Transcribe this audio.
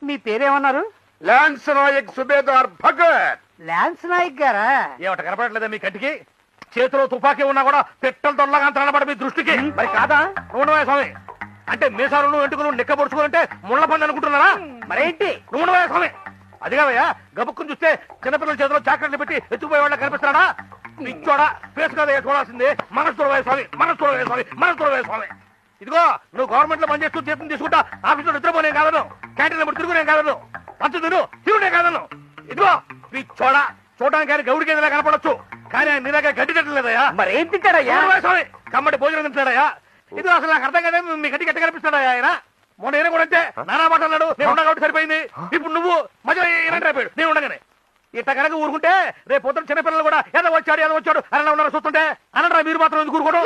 మీ పేరేమన్నారు? Lance Naik subedar Bhagat. Lance Naik గారా? ఏమిట కనపడట్లేదా మీ కంటికి? చేతిలో తుపాకీ ఉన్నా కూడా పెట్టలు తొల్లగా తనబడ మీ దృష్టికి. మరి కాదా? నూనె స్వామి అంటే మీసాలను ఎంటుకులు నిక్కబొడుచుకుంటే ముళ్ళ పండు అనుకుంటున్నారా? మరేంటి నూనె స్వామి? అది కాదయ్యా, గబుక్కుని చూస్తే చిన్నపిల్లల చేతిలో చాక్లెట్లు పెట్టి ఎత్తుకుపోయే వాళ్ళ కనిపిస్తున్నాడా? పిచ్చోడా, ఫేస్ కదా చూడాల్సిందే. మనసు చూడవే స్వామి, మనసు చూడవే స్వామి, మనసు చూడవే స్వామి. ఇదిగో నువ్వు గవర్నమెంట్ లో పనిచేస్తూ జీతం తీసుకుంటా ఆఫీసులో నిద్రపోనే కాదను, క్యాంటీన్ లో తిరుగునే కాదను, పంచు తిరునే కాదను. ఇదిగో పిచ్చోడా, చూడడానికి ఆయన గౌడికి ఏదైనా కనపడొచ్చు, కానీ ఆయన నీలాగా గడ్డి తిట్టలేదయ్యా. మరి ఏం తింటాడయ్యా? స్వామి కమ్మటి భోజనం తింటాడయ్యా. ఇది అసలు నాకు అర్థం కదా, మీ గడ్డి గట్టి కనిపిస్తాడయ్యా ఆయన. మొన్న ఈయన కూడా అంతే నానా మాట అన్నాడు, నేను ఉన్నా కాబట్టి సరిపోయింది. ఇప్పుడు నువ్వు మధ్య ఏనంటే అయిపోయాడు నేను ఉండగానే. ఇట్ట కనుక ఊరుకుంటే రేపు పొద్దున చిన్నపిల్లలు కూడా ఏదో వచ్చాడు అని ఉన్నారో చూస్తుంటే అనరా మీరు మాత్రం ఎందుకు ఊరుకోవడం?